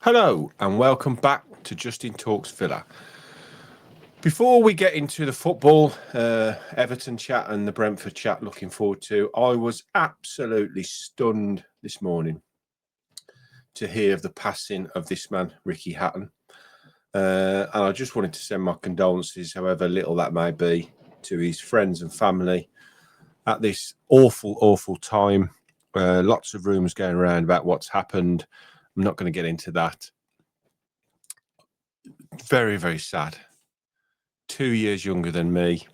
Hello and welcome back to Justin Talks Villa. Before we get into the football, Everton chat and the Brentford chat looking forward to, I was absolutely stunned this morning to hear of the passing of this man, Ricky Hatton. And I just wanted to send my condolences, however little that may be, to his friends and family at this awful, awful time. Lots of rumours going around about what's happened. I'm not going to get into that. Very, very sad. 2 years younger than me,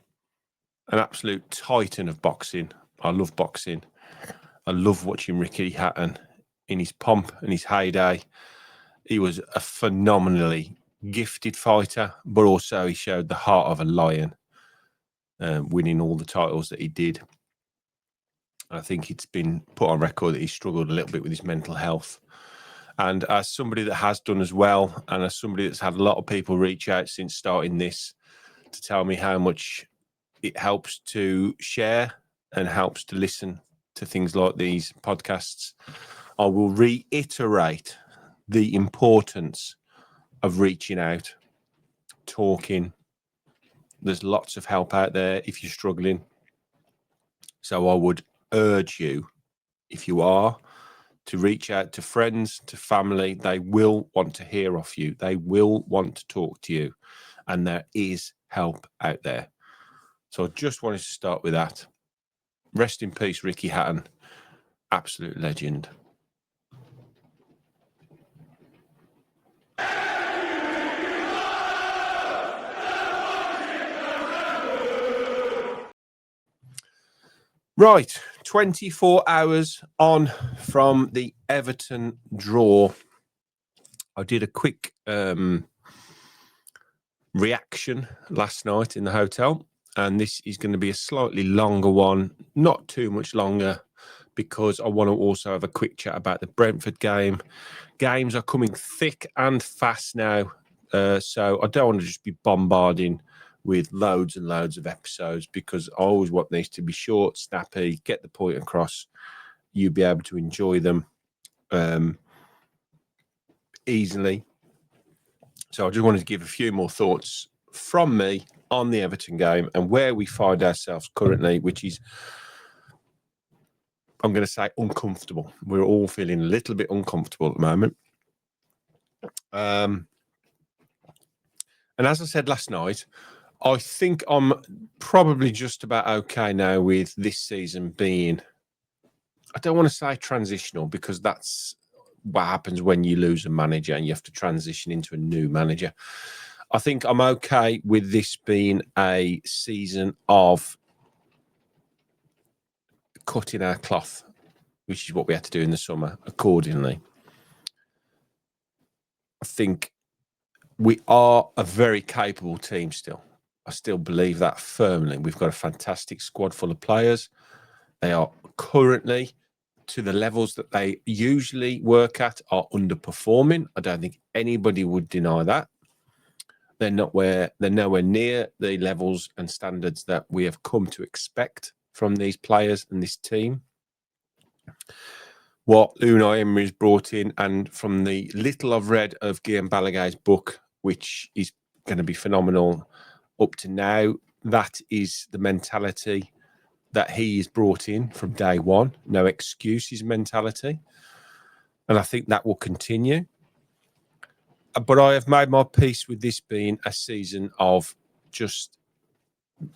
an absolute titan of boxing. I love boxing. I love watching Ricky Hatton in his pomp and his heyday. He was a phenomenally gifted fighter, but also he showed the heart of a lion, winning all the titles that he did. I think it's been put on record that he struggled a little bit with his mental health. And as somebody that has done as well, and as somebody that's had a lot of people reach out since starting this to tell me how much it helps to share and helps to listen to things like these podcasts, I will reiterate the importance of reaching out, talking. There's lots of help out there if you're struggling. So I would urge you, if you are, to reach out to friends, to family. They will want to hear off you. They will want to talk to you. And there is help out there. So I just wanted to start with that. Rest in peace, Ricky Hatton. Absolute legend. Right, 24 hours on from the Everton draw. I did a quick reaction last night in the hotel, and this is going to be a slightly longer one, not too much longer, because I want to also have a quick chat about the Brentford game. Games are coming thick and fast now, so I don't want to just be bombarding with loads and loads of episodes, because I always want these to be short, snappy, get the point across. You'll be able to enjoy them easily. So I just wanted to give a few more thoughts from me on the Everton game and where we find ourselves currently, which is, I'm going to say, uncomfortable. We're all feeling a little bit uncomfortable at the moment. And as I said last night, I think I'm probably just about okay now with this season being, I don't want to say transitional, because that's what happens when you lose a manager and you have to transition into a new manager. I think I'm okay with this being a season of cutting our cloth, which is what we had to do in the summer, accordingly. I think we are a very capable team still. I still believe that firmly. We've got a fantastic squad full of players. They are currently, to the levels that they usually work at, are underperforming. I don't think anybody would deny that. They're nowhere near the levels and standards that we have come to expect from these players and this team. What Unai Emery's brought in, and from the little I've read of Guillaume Balaguer's book, which is going to be phenomenal up to now, that is the mentality that he's brought in from day one. No excuses mentality. And I think that will continue. But I have made my peace with this being a season of just,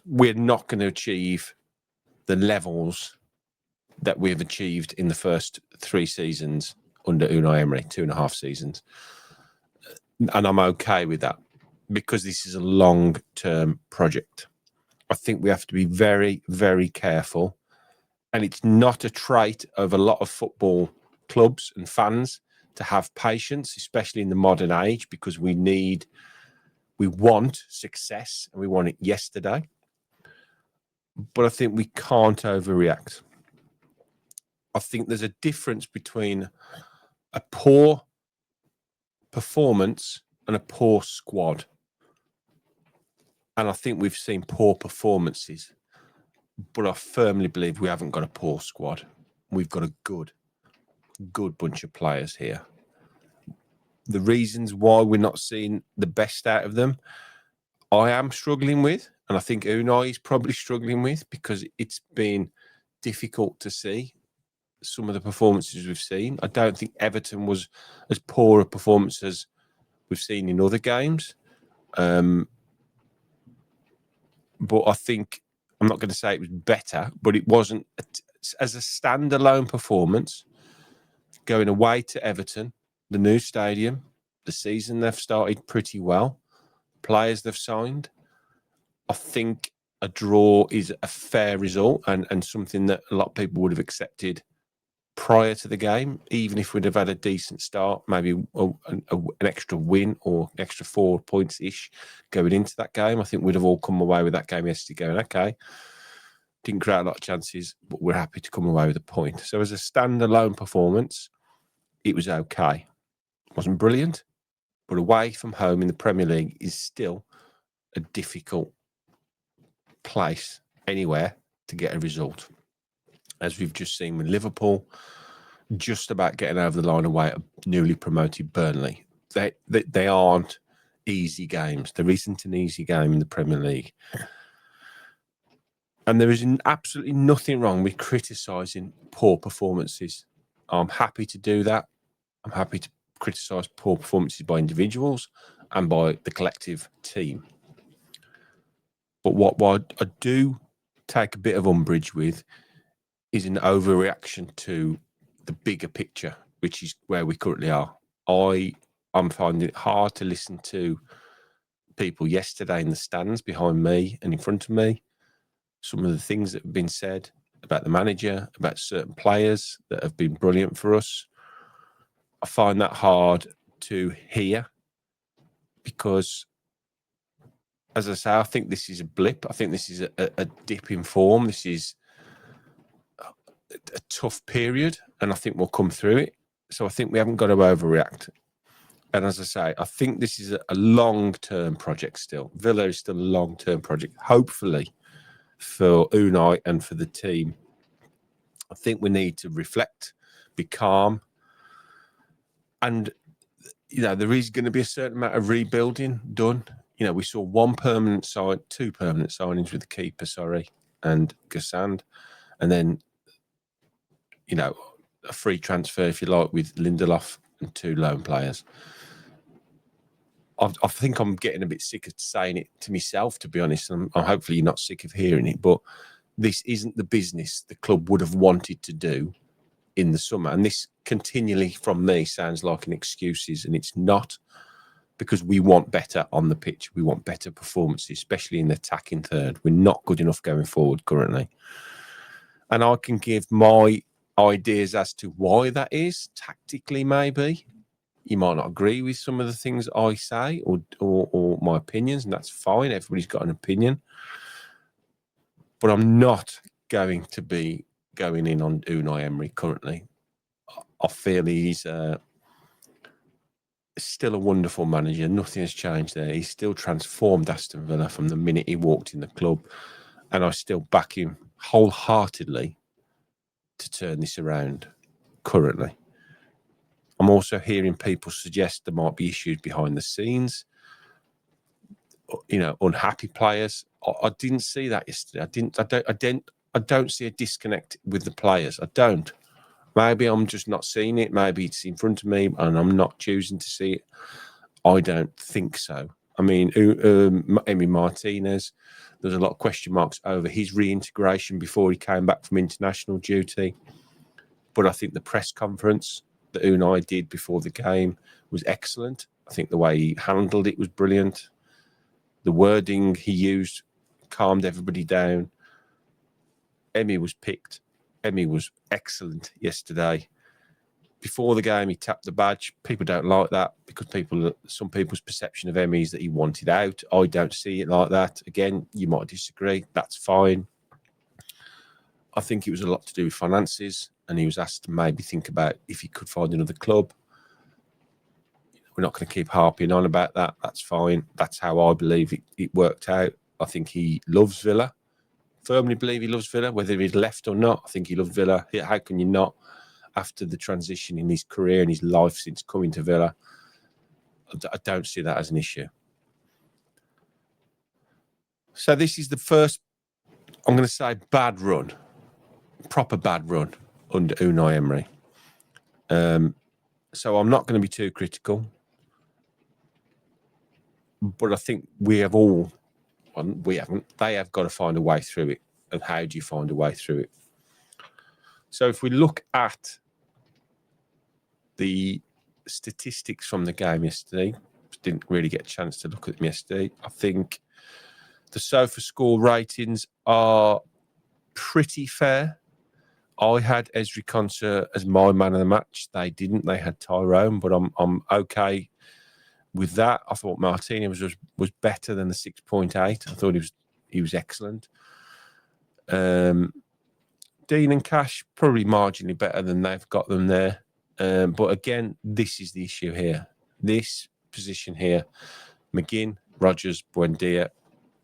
we're not going to achieve the levels that we've achieved in the first 3 seasons under Unai Emery, 2.5 seasons. And I'm okay with that, because this is a long-term project. I think we have to be very, very careful. And it's not a trait of a lot of football clubs and fans to have patience, especially in the modern age, because we want success and we want it yesterday. But I think we can't overreact. I think there's a difference between a poor performance and a poor squad. And I think we've seen poor performances, but I firmly believe we haven't got a poor squad. We've got a good bunch of players here. the reasons why we're not seeing the best out of them, I am struggling with, and I think Unai is probably struggling with, because it's been difficult to see some of the performances we've seen. I don't think Everton was as poor a performance as we've seen in other games. But I think, I'm not going to say it was better, but it wasn't, as a standalone performance, going away to Everton, the new stadium, the season they've started pretty well, players they've signed. I think a draw is a fair result, and something that a lot of people would have accepted prior to the game, even if we'd have had a decent start, maybe an extra win or extra 4 points-ish going into that game. I think we'd have all come away with that game yesterday going, okay, didn't create a lot of chances, but we're happy to come away with a point. So as a standalone performance, it was okay. It wasn't brilliant, but away from home in the Premier League is still a difficult place anywhere to get a result. As we've just seen with Liverpool, just about getting over the line away at newly promoted Burnley. They aren't easy games. There isn't an easy game in the Premier League. And there is absolutely nothing wrong with criticising poor performances. I'm happy to do that. I'm happy to criticise poor performances by individuals and by the collective team. But what I do take a bit of umbrage with is an overreaction to the bigger picture, which is where we currently are. I'm finding it hard to listen to people yesterday in the stands behind me and in front of me. Some of the things that have been said about the manager, about certain players that have been brilliant for us. I find that hard to hear because, as I say, I think this is a blip. I think this is a dip in form. This is a tough period, and I think we'll come through it. So I think we haven't got to overreact. And as I say, I think this is a long-term project still. Villa is still a long-term project, hopefully, for Unai and for the team. I think we need to reflect, be calm. And, there is going to be a certain amount of rebuilding done. We saw two permanent signings with the keeper, and Gassand. And then, a free transfer, if you like, with Lindelof and 2 loan players. I think I'm getting a bit sick of saying it to myself, to be honest. I'm hopefully you're not sick of hearing it, but this isn't the business the club would have wanted to do in the summer. And this continually from me sounds like an excuses, and it's not, because we want better on the pitch. We want better performances, especially in the attacking third. We're not good enough going forward currently. And I can give my ideas as to why that is, tactically maybe. You might not agree with some of the things I say or my opinions, and that's fine. Everybody's got an opinion. But I'm not going to be going in on Unai Emery currently. I feel he's still a wonderful manager. Nothing has changed there. He's still transformed Aston Villa from the minute he walked in the club. And I still back him wholeheartedly to turn this around currently. I'm also hearing people suggest there might be issues behind the scenes, unhappy players. I didn't see that yesterday. I don't see a disconnect with the players. I don't. Maybe I'm just not seeing it. Maybe it's in front of me and I'm not choosing to see it. I don't think so. I mean, Emery Martinez, there's a lot of question marks over his reintegration before he came back from international duty. But I think the press conference that Unai did before the game was excellent. I think the way he handled it was brilliant. The wording he used calmed everybody down. Emery was picked. Emery was excellent yesterday. Before the game, he tapped the badge. People don't like that because some people's perception of Emery is that he wanted out. I don't see it like that. Again, you might disagree. That's fine. I think it was a lot to do with finances, and he was asked to maybe think about if he could find another club. We're not going to keep harping on about that. That's fine. That's how I believe it worked out. I think he loves Villa. Firmly believe he loves Villa, whether he's left or not. I think he loves Villa. How can you not, after the transition in his career and his life since coming to Villa? I don't see that as an issue. So this is the first, I'm going to say, bad run, proper bad run under Unai Emery. So I'm not going to be too critical, but I think we have all, we haven't, they have got to find a way through it. And how do you find a way through it? So if we look at the statistics from the game yesterday, didn't really get a chance to look at them yesterday. I think the sofa score ratings are pretty fair. I had Ezri Konsa as my man of the match. They didn't. They had Tyrone, but I'm okay with that. I thought Martinez was better than the 6.8. I thought he was excellent. Dean and Cash probably marginally better than they've got them there. But again, this is the issue here. This position here, McGinn, Rogers, Buendia,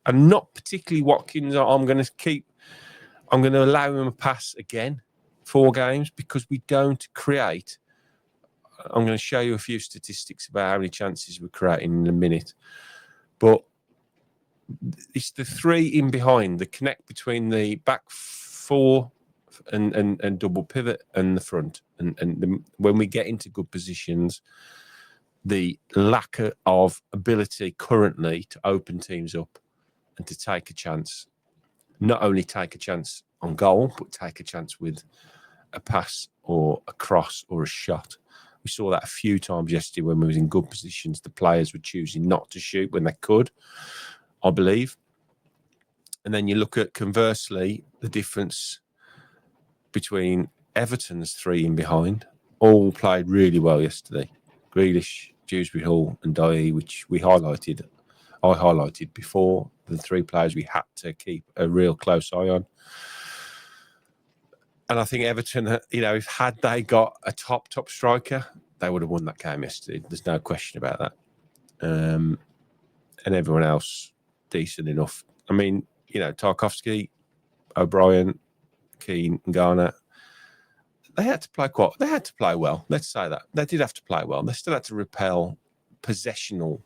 and not particularly Watkins. I'm going to allow him a pass again, 4 games, because we don't create. I'm going to show you a few statistics about how many chances we're creating in a minute. But it's the 3 in behind, the connect between the back 4 and double pivot and the front. When we get into good positions, the lack of ability currently to open teams up and to take a chance, not only take a chance on goal, but take a chance with a pass or a cross or a shot. We saw that a few times yesterday when we was in good positions. The players were choosing not to shoot when they could, I believe. And then you look at, conversely, the difference between Everton's 3 in behind. All played really well yesterday. Grealish, Dewsbury Hall and Dye, which I highlighted before, the 3 players we had to keep a real close eye on. And I think Everton, had they got a top striker, they would have won that game yesterday. There's no question about that. And everyone else, decent enough. I mean, Tarkowski, O'Brien, Keane, and Garner, they had to play well. Let's say that. They did have to play well. They still had to repel possessional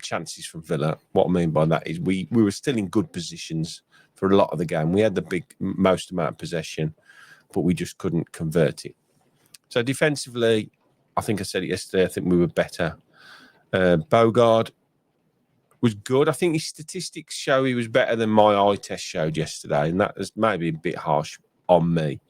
chances from Villa. What I mean by that is we were still in good positions for a lot of the game. We had the most amount of possession, but we just couldn't convert it. So defensively, I think I said it yesterday, I think we were better. Bogard was good. I think his statistics show he was better than my eye test showed yesterday, and that was maybe a bit harsh on me.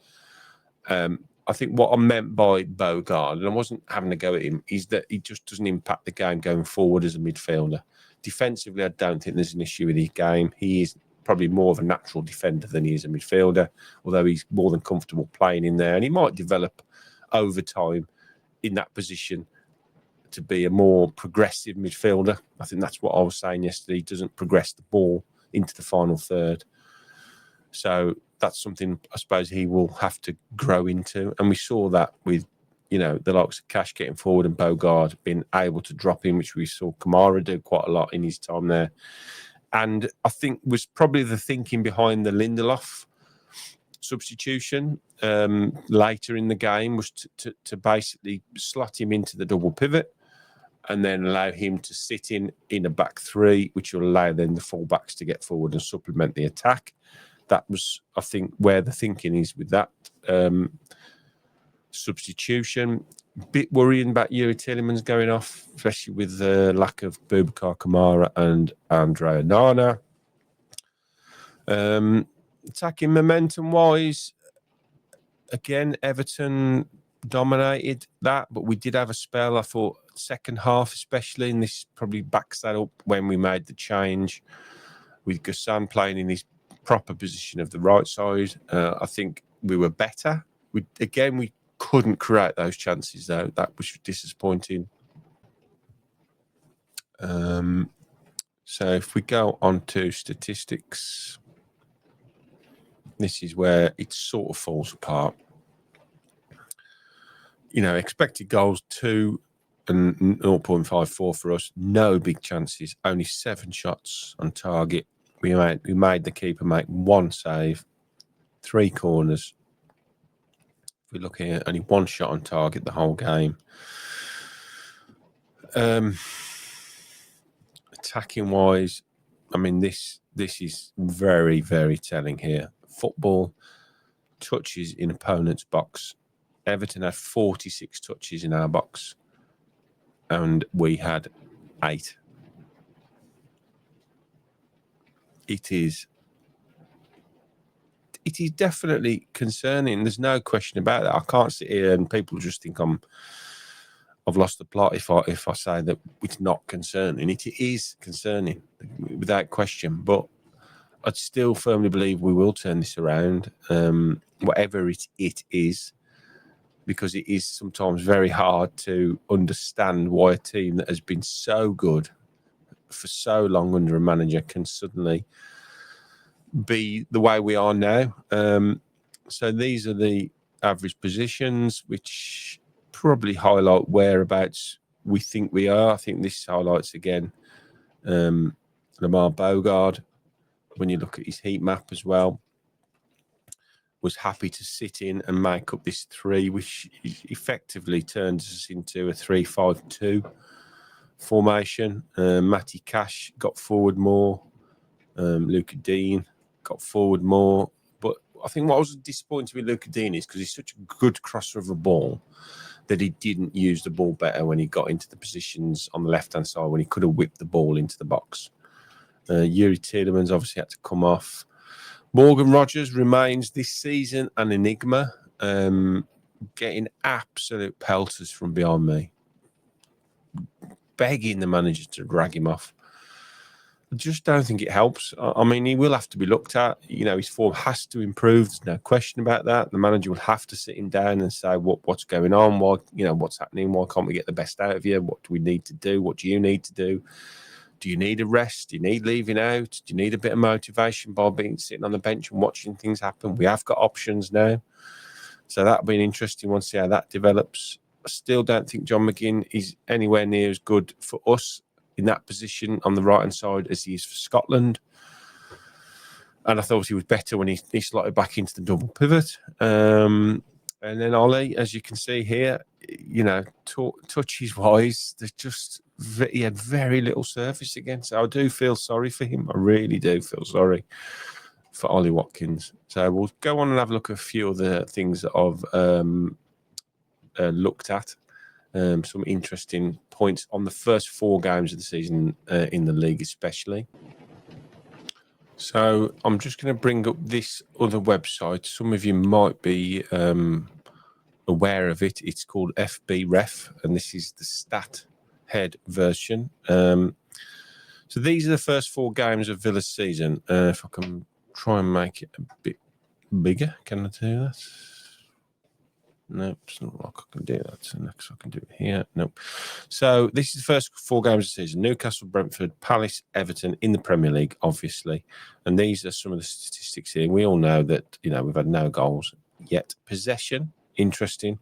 I think what I meant by Bogard, and I wasn't having to go at him, is that he just doesn't impact the game going forward as a midfielder. Defensively, I don't think there's an issue with his game. He is probably more of a natural defender than he is a midfielder, although he's more than comfortable playing in there, and he might develop over time in that position to be a more progressive midfielder. I think that's what I was saying yesterday. He doesn't progress the ball into the final third. So that's something I suppose he will have to grow into. And we saw that with, the likes of Cash getting forward and Bogard being able to drop in, which we saw Kamara do quite a lot in his time there. And I think was probably the thinking behind the Lindelof substitution later in the game was to basically slot him into the double pivot and then allow him to sit in a back 3, which will allow then the fullbacks to get forward and supplement the attack. That was, I think, where the thinking is with that substitution. Bit worrying about Yuri Tielemans going off, especially with the lack of Boubacar Kamara and Andre Onana. Attacking momentum-wise, again, Everton dominated that, but we did have a spell, I thought, second half especially, and this probably backs that up when we made the change with Ghassan playing in his proper position of the right side. I think we were better. We couldn't create those chances, though. That was disappointing. So if we go on to statistics, this is where it sort of falls apart. Expected goals 2 and 0.54 for us. No big chances. Only 7 shots on target. We made the keeper make 1 save, 3 corners We're looking at only one shot on target the whole game. Attacking wise, I mean, this is very, very telling here. Football touches in opponent's box. Everton had 46 touches in our box, and we had 8. It is definitely concerning. There's no question about that. I can't sit here and people just think I've lost the plot if I say that it's not concerning. It is concerning, without question. But I'd still firmly believe we will turn this around, whatever it is, because it is sometimes very hard to understand why a team that has been so good for so long under a manager can suddenly be the way we are now. So these are the average positions, which probably highlight whereabouts we think we are. I think this highlights again Lamar Bogard. When you look at his heat map as well, was happy to sit in and make up this 3, which effectively turns us into a 3-5-2 formation. Matty Cash got forward more. Luca Dean got forward more. But I think what I was disappointed with Luca Dean is because he's such a good crosser of a ball that he didn't use the ball better when he got into the positions on the left-hand side, when he could have whipped the ball into the box. Yuri Tielemans obviously had to come off. Morgan Rogers remains this season an enigma, getting absolute pelters from behind me, begging the manager to drag him off. I just don't think it helps. I mean, he will have to be looked at. You know, his form has to improve. There's no question about that. The manager will have to sit him down and say, what's going on? Why, what's happening? Why can't we get the best out of you? What do we need to do? What do you need to do? Do you need a rest? Do you need leaving out? Do you need a bit of motivation by sitting on the bench and watching things happen? We have got options now. So that'll be an interesting one to see how that develops. I still don't think John McGinn is anywhere near as good for us in that position on the right-hand side as he is for Scotland. And I thought he was better when he slotted back into the double pivot. And then Ollie, as you can see here, touches-wise, he had very little surface again. So I do feel sorry for him. I really do feel sorry for Ollie Watkins. So we'll go on and have a look at a few of the things that I've looked at. Some interesting points on the first 4 games of the season in the league especially. So I'm just going to bring up this other website. Some of you might be aware of it. It's called FBref, and this is the StatHead version. So these are the first 4 games of Villa's season. If I can try and make it a bit bigger, can I do that? No, it's not like I can do that. So next I can do it here. Nope. So this is the first 4 games of the season. Newcastle, Brentford, Palace, Everton in the Premier League, obviously. And these are some of the statistics here. We all know that, we've had no goals yet. Possession, interesting.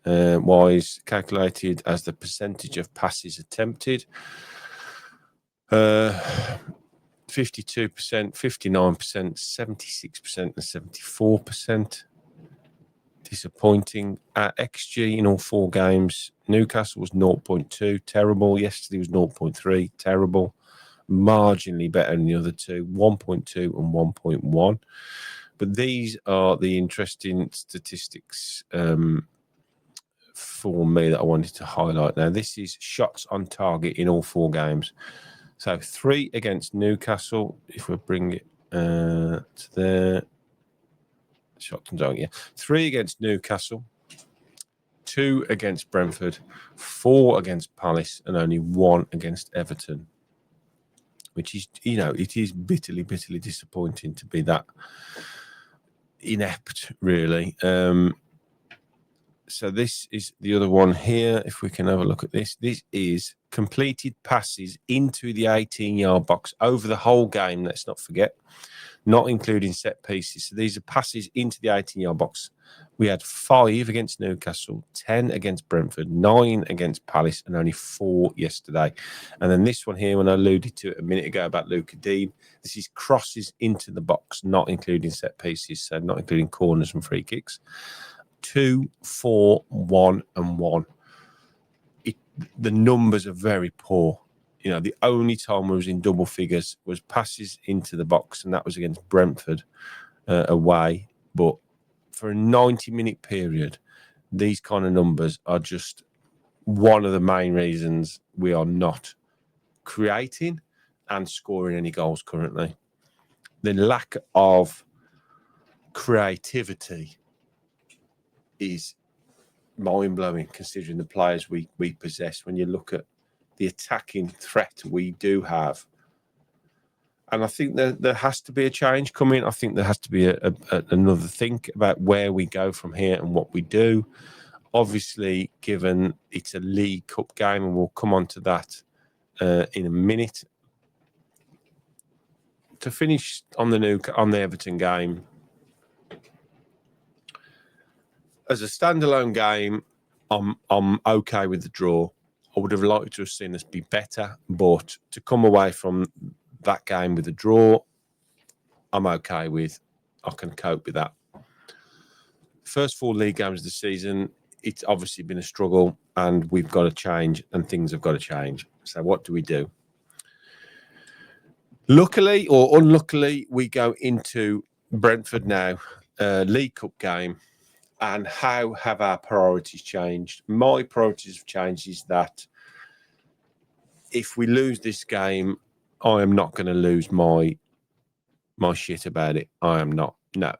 Wise calculated as the percentage of passes attempted. 52%, 59%, 76%, and 74%. Disappointing. XG in all 4 games. Newcastle was 0.2, terrible. Yesterday was 0.3, terrible. Marginally better than the other 2, 1.2 and 1.1. But these are the interesting statistics for me that I wanted to highlight. Now, this is shots on target in all 4 games. So 3 against Newcastle, if we bring it to there. Shots on target, yeah. 3 against Newcastle, 2 against Brentford, 4 against Palace, and only 1 against Everton. Which is, it is bitterly, bitterly disappointing to be that inept, really. So this is the other one here. If we can have a look at this. This is completed passes into the 18-yard box over the whole game, let's not forget, not including set pieces. So these are passes into the 18-yard box. We had 5 against Newcastle, 10 against Brentford, 9 against Palace, and only 4 yesterday. And then this one here, when I alluded to it a minute ago about Luca Dean, this is crosses into the box, not including set pieces, so not including corners and free kicks. 2, 4, 1, and 1. The numbers are very poor. You know, the only time we was in double figures was passes into the box, and that was against Brentford away. But for a 90-minute period, these kind of numbers are just one of the main reasons we are not creating and scoring any goals currently. The lack of creativity is mind-blowing considering the players we possess. When you look at the attacking threat we do have, and I think there has to be a change coming. I think there has to be another think about where we go from here and what we do. Obviously, given it's a League Cup game, and we'll come on to that in a minute. To finish on the Everton game, as a standalone game, I'm okay with the draw. I would have liked to have seen us be better, but to come away from that game with a draw, I'm okay with. I can cope with that. First 4 league games of the season, it's obviously been a struggle, and we've got to change, and things have got to change. So what do we do? Luckily or unluckily, we go into Brentford now, League Cup game. And how have our priorities changed? My priorities have changed is that if we lose this game, I am not going to lose my shit about it. I am not. No.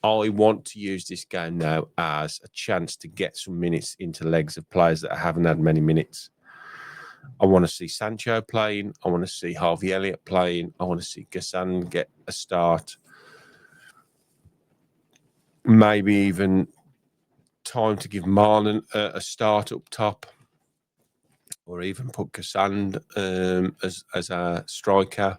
I want to use this game now as a chance to get some minutes into legs of players that haven't had many minutes. I want to see Sancho playing. I want to see Harvey Elliott playing. I want to see Gassan get a start. Maybe even time to give Marlon a start up top, or even put Cassand as a striker.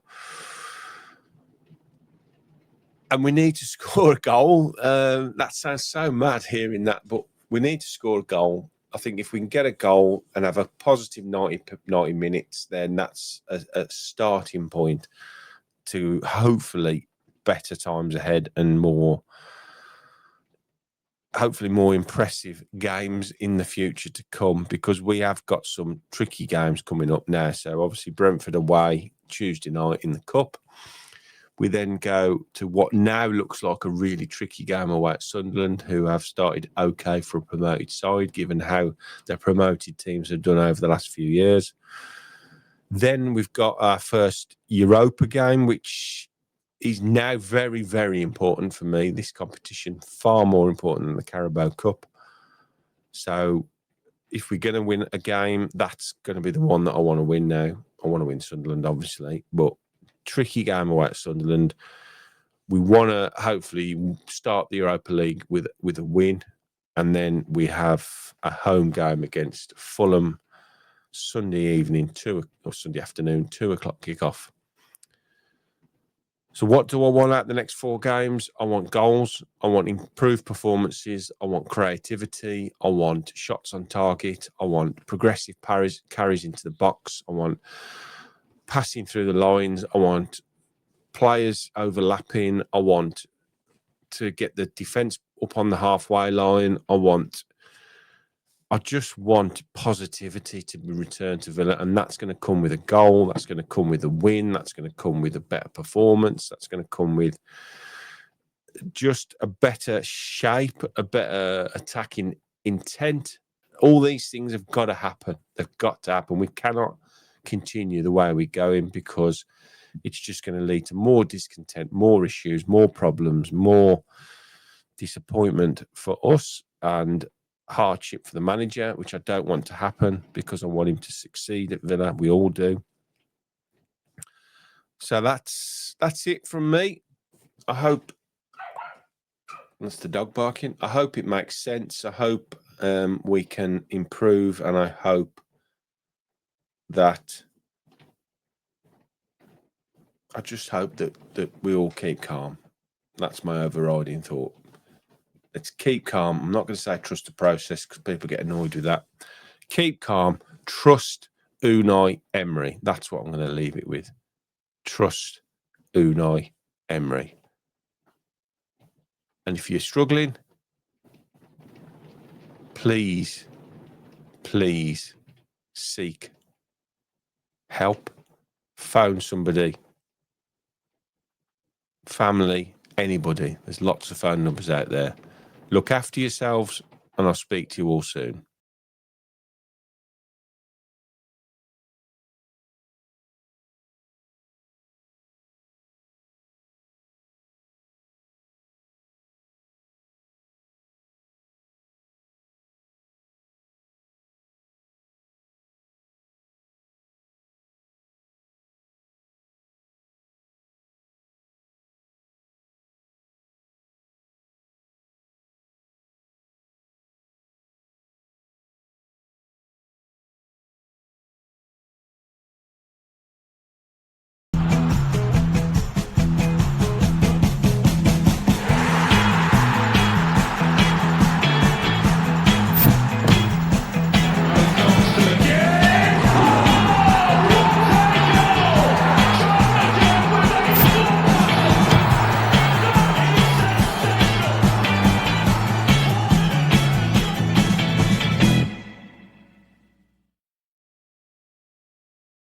And we need to score a goal. That sounds so mad hearing that, but we need to score a goal. I think if we can get a goal and have a positive 90 minutes, then that's a starting point to hopefully better times ahead and hopefully more impressive games in the future to come, because we have got some tricky games coming up now. So obviously Brentford away Tuesday night in the Cup. We then go to what now looks like a really tricky game away at Sunderland, who have started okay for a promoted side, given how their promoted teams have done over the last few years. Then we've got our first Europa game, which is now very, very important for me. This competition, far more important than the Carabao Cup. So if we're going to win a game, that's going to be the one that I want to win now. I want to win Sunderland, obviously, but tricky game away at Sunderland. We want to hopefully start the Europa League with a win, and then we have a home game against Fulham Sunday evening, Sunday afternoon, 2:00 kickoff. So what do I want out the next 4 games? I want goals. I want improved performances. I want creativity. I want shots on target. I want progressive carries into the box. I want passing through the lines. I want players overlapping. I want to get the defence up on the halfway line. I just want positivity to be returned to Villa, and that's going to come with a goal. That's going to come with a win. That's going to come with a better performance. That's going to come with just a better shape, a better attacking intent. All these things have got to happen. They've got to happen. We cannot continue the way we're going, because it's just going to lead to more discontent, more issues, more problems, more disappointment for us, and hardship for the manager, which I don't want to happen, because I want him to succeed at Villa. We all do. So that's it from me. I hope that's the dog barking. I hope it makes sense. I hope we can improve, and I hope that I just hope that we all keep calm. That's my overriding thought. Let's keep calm. I'm not going to say trust the process, because people get annoyed with that. Keep calm. Trust Unai Emery. That's what I'm going to leave it with. Trust Unai Emery. And if you're struggling, please, please seek help. Phone somebody, family, anybody. There's lots of phone numbers out there. Look after yourselves, and I'll speak to you all soon.